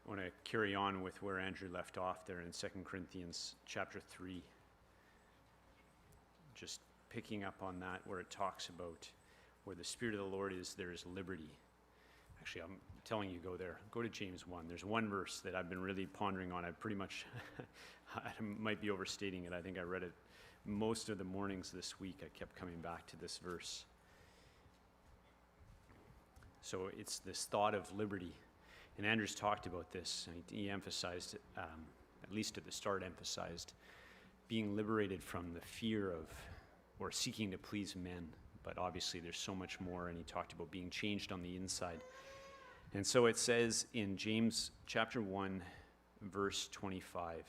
I want to carry on with where Andrew left off there in 2 Corinthians chapter 3. Just picking up on that where it talks about where the Spirit of the Lord is, there is liberty. Actually, I'm telling you, go there. Go to James 1. There's one verse that I've been really pondering on. I pretty much, I might be overstating it. I think I read it most of the mornings this week. I kept coming back to this verse. So it's this thought of liberty. And Andrew's talked about this. He emphasized, at least at the start, emphasized being liberated from the fear of or seeking to please men. But obviously there's so much more, and he talked about being changed on the inside. And so it says in James chapter 1, verse 25,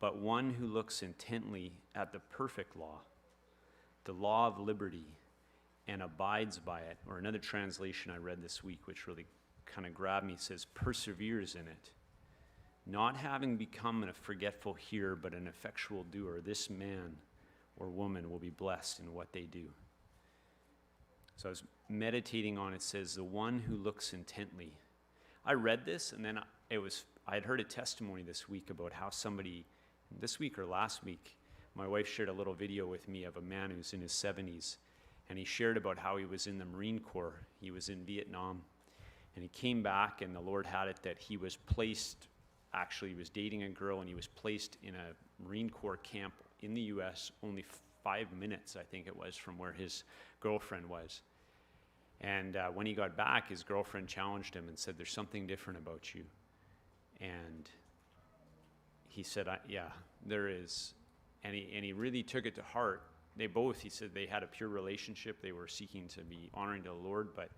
"But one who looks intently at the perfect law, the law of liberty, and abides by it," or another translation I read this week, which really kind of grabbed me, says, "perseveres in it, not having become a forgetful hearer, but an effectual doer, this man or woman will be blessed in what they do." So I was meditating on it. Says, the one who looks intently. I read this, and then I had heard a testimony this week about how somebody, this week or last week, my wife shared a little video with me of a man who's in his 70s, and he shared about how he was in the Marine Corps. He was in Vietnam, and he came back, and the Lord had it that he was placed, actually he was dating a girl, and he was placed in a Marine Corps camp in the U.S., only 5 minutes, I think it was, from where his girlfriend was. And when he got back, his girlfriend challenged him and said, "There's something different about you." And he said, "Yeah, there is." And he really took it to heart. He said they had a pure relationship. They were seeking to be honoring to the Lord, but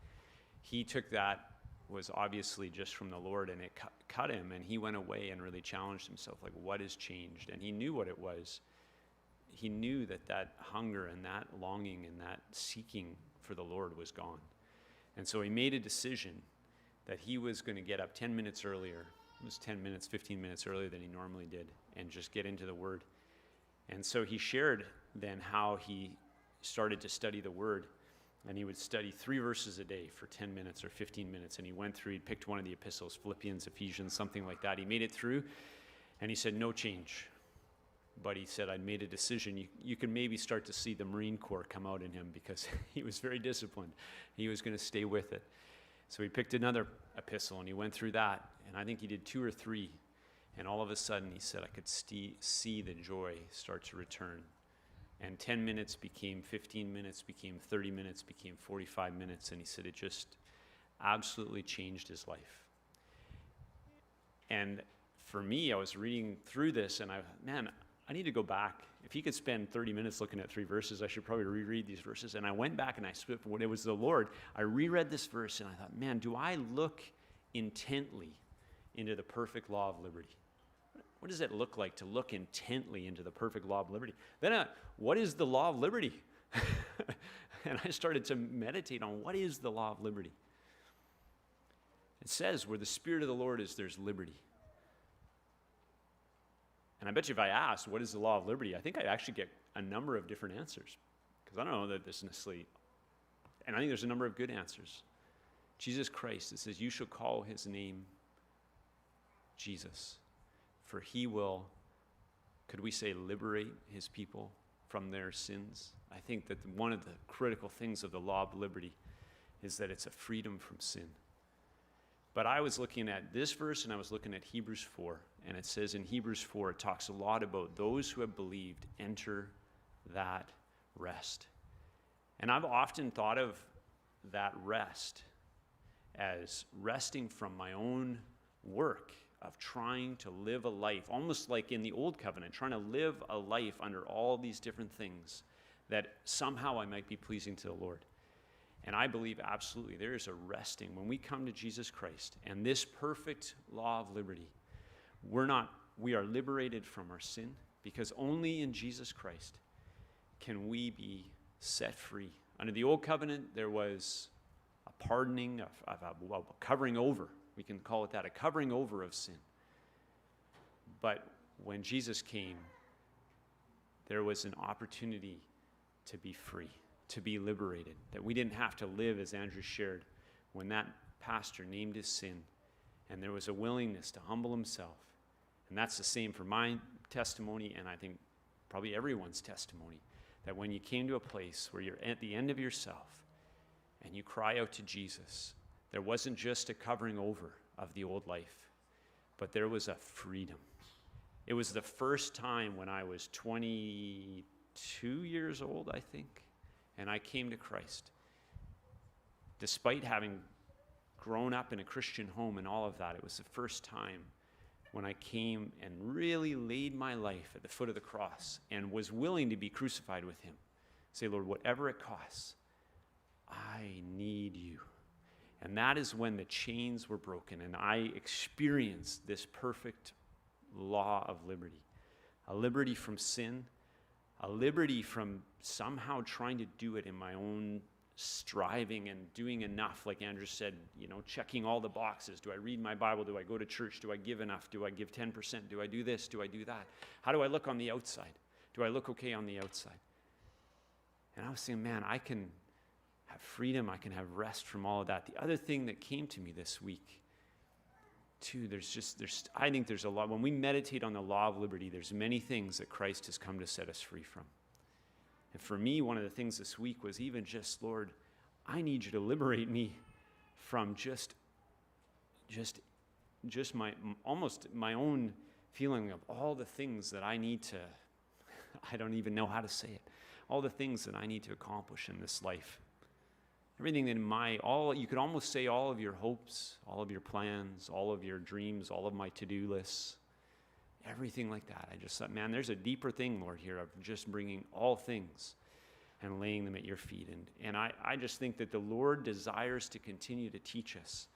he took that, was obviously just from the Lord, and it cut him, and he went away and really challenged himself, like, what has changed? And he knew what it was. He knew that hunger and that longing and that seeking for the Lord was gone. And so he made a decision that he was going to get up 10 minutes earlier. It was 10 minutes, 15 minutes earlier than he normally did, and just get into the Word. And so he shared then how he started to study the Word, and he would study 3 verses a day for 10 minutes or 15 minutes, and he went through, he picked one of the epistles, Philippians, Ephesians, something like that. He made it through, and he said, no change. But he said, I made a decision. You can maybe start to see the Marine Corps come out in him, because he was very disciplined. He was going to stay with it. So he picked another epistle, and he went through that, and I think he did 2 or 3. And all of a sudden, he said, I could see the joy start to return. And 10 minutes became 15 minutes, became 30 minutes, became 45 minutes. And he said it just absolutely changed his life. And for me, I was reading through this, and I need to go back. If he could spend 30 minutes looking at 3 verses, I should probably reread these verses. And I went back, and when it was the Lord, I reread this verse, and I thought, man, do I look intently into the perfect law of liberty? What does it look like to look intently into the perfect law of liberty? Then what is the law of liberty? And I started to meditate on what is the law of liberty. It says where the Spirit of the Lord is, there's liberty. And I bet you if I asked, what is the law of liberty, I think I'd actually get a number of different answers. Because I don't know that this necessarily, and I think there's a number of good answers. Jesus Christ, it says, you shall call his name Jesus. For he will, could we say, liberate his people from their sins? I think that one of the critical things of the law of liberty is that it's a freedom from sin. But I was looking at this verse, and I was looking at Hebrews 4, and it says in Hebrews 4, it talks a lot about those who have believed enter that rest. And I've often thought of that rest as resting from my own work of trying to live a life, almost like in the Old Covenant, trying to live a life under all these different things that somehow I might be pleasing to the Lord. And I believe absolutely there is a resting when we come to Jesus Christ and this perfect law of liberty. We are liberated from our sin, because only in Jesus Christ can we be set free. Under the Old Covenant, there was a pardoning, a covering over. We can call it that, a covering over of sin. But when Jesus came, there was an opportunity to be free, to be liberated, that we didn't have to live, as Andrew shared, when that pastor named his sin, And there was a willingness to humble himself. And that's the same for my testimony, and I think probably everyone's testimony, that when you came to a place where you're at the end of yourself and you cry out to Jesus, there wasn't just a covering over of the old life, but there was a freedom. It was the first time when I was 22 years old, I think, and I came to Christ. Despite having grown up in a Christian home and all of that, it was the first time when I came and really laid my life at the foot of the cross and was willing to be crucified with him. Say, Lord, whatever it costs, I need you. And that is when the chains were broken and I experienced this perfect law of liberty. A liberty from sin, a liberty from somehow trying to do it in my own striving and doing enough, like Andrew said, checking all the boxes. Do I read my Bible? Do I go to church? Do I give enough? Do I give 10%? Do I do this? Do I do that? How do I look on the outside? Do I look okay on the outside? And I was saying, man, I can have freedom. I can have rest from all of that. The other thing that came to me this week, too, I think there's a lot. When we meditate on the law of liberty, there's many things that Christ has come to set us free from. And for me, one of the things this week was even just, Lord, I need you to liberate me from just my own feeling of all the things that I need to, I don't even know how to say it, all the things that I need to accomplish in this life. Everything in you could almost say all of your hopes, all of your plans, all of your dreams, all of my to-do lists, everything like that. I just thought, man, there's a deeper thing, Lord, here of just bringing all things and laying them at your feet. And I just think that the Lord desires to continue to teach us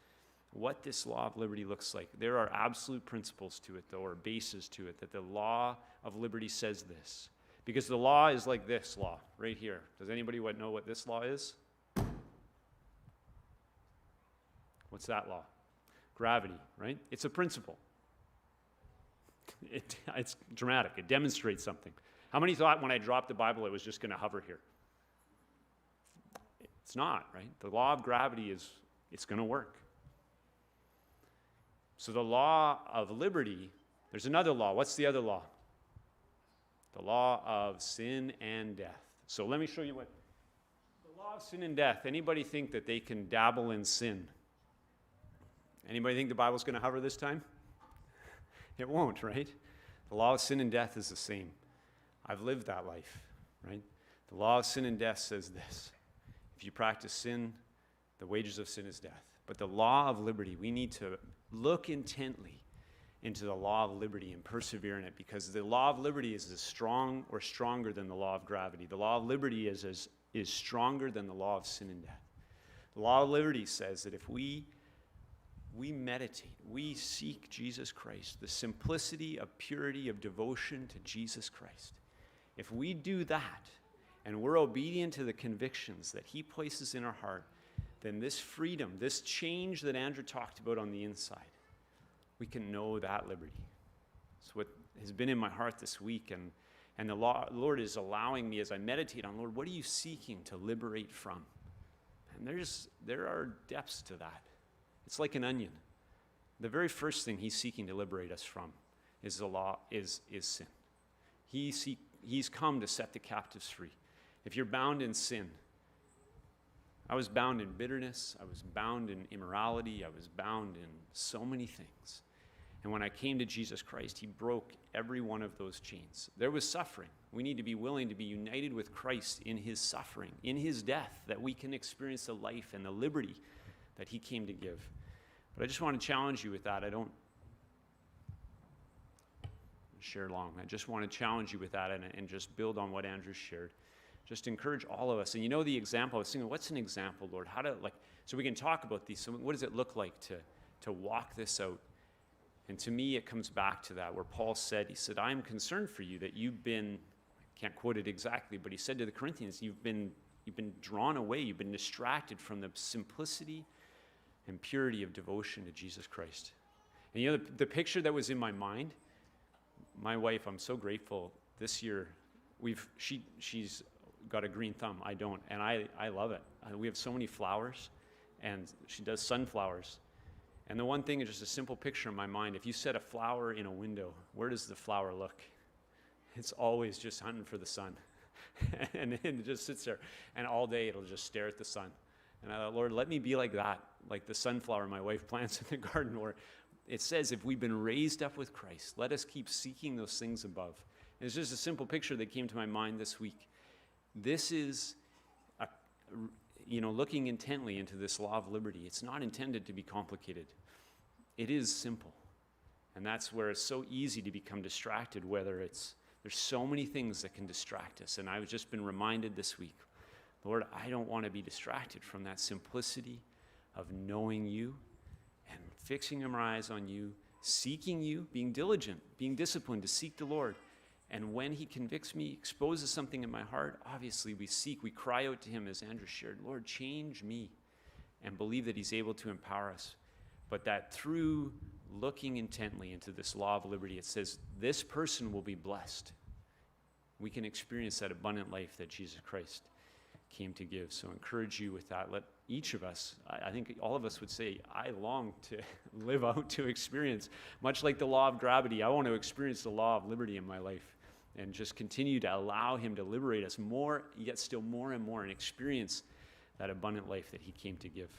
what this law of liberty looks like. There are absolute principles to it, though, or bases to it, that the law of liberty says this. Because the law is like this law right here. Does anybody know what this law is? What's that law? Gravity, right? It's a principle. It's dramatic. It demonstrates something. How many thought when I dropped the Bible it was just going to hover here? It's not, right? The law of gravity it's going to work. So the law of liberty, there's another law. What's the other law? The law of sin and death. So let me show you what the law of sin and death. Anybody think that they can dabble in sin? Anybody think the Bible's going to hover this time? It won't, right? The law of sin and death is the same. I've lived that life, right? The law of sin and death says this. If you practice sin, the wages of sin is death. But the law of liberty, we need to look intently into the law of liberty and persevere in it, because the law of liberty is as strong or stronger than the law of gravity. The law of liberty is stronger than the law of sin and death. The law of liberty says that if we meditate, we seek Jesus Christ, the simplicity of purity of devotion to Jesus Christ. If we do that and we're obedient to the convictions that he places in our heart, then this freedom, this change that Andrew talked about on the inside, we can know that liberty. It's what has been in my heart this week, and the Lord is allowing me as I meditate on, Lord, what are you seeking to liberate from? And there are depths to that. It's like an onion. The very first thing he's seeking to liberate us from is the law, is sin. He's come to set the captives free. If you're bound in sin, I was bound in bitterness, I was bound in immorality, I was bound in so many things. And when I came to Jesus Christ, he broke every one of those chains. There was suffering. We need to be willing to be united with Christ in his suffering, in his death, that we can experience the life and the liberty that he came to give. But I just want to challenge you with that. I don't share long. I just want to challenge you with that and just build on what Andrew shared. Just encourage all of us. And you know the example, I was thinking, what's an example, Lord? So we can talk about these. So what does it look like to walk this out? And to me, it comes back to that, where Paul said, he said, I'm concerned for you that you've been, I can't quote it exactly, but he said to the Corinthians, you've been drawn away, you've been distracted from the simplicity and purity of devotion to Jesus Christ. And you know, the picture that was in my mind, my wife, I'm so grateful, this year, she's got a green thumb, I don't, and I love it. We have so many flowers, and she does sunflowers. And the one thing is just a simple picture in my mind. If you set a flower in a window, where does the flower look? It's always just hunting for the sun. And it just sits there. And all day it'll just stare at the sun. And I thought, Lord, let me be like that, like the sunflower my wife plants in the garden, where it says, if we've been raised up with Christ, let us keep seeking those things above. And it's just a simple picture that came to my mind this week. This is, looking intently into this law of liberty. It's not intended to be complicated. It is simple. And that's where it's so easy to become distracted, there's so many things that can distract us. And I've just been reminded this week, Lord, I don't want to be distracted from that simplicity of knowing you and fixing our eyes on you, seeking you, being diligent, being disciplined to seek the Lord. And when he convicts me, exposes something in my heart, obviously we cry out to him, as Andrew shared, Lord, change me, and believe that he's able to empower us. But that through looking intently into this law of liberty, it says this person will be blessed. We can experience that abundant life that Jesus Christ came to give. So I encourage you with that. Let each of us, I think all of us would say, I long to live out to experience, much like the law of gravity, I want to experience the law of liberty in my life and just continue to allow him to liberate us more, yet still more and more, and experience that abundant life that he came to give.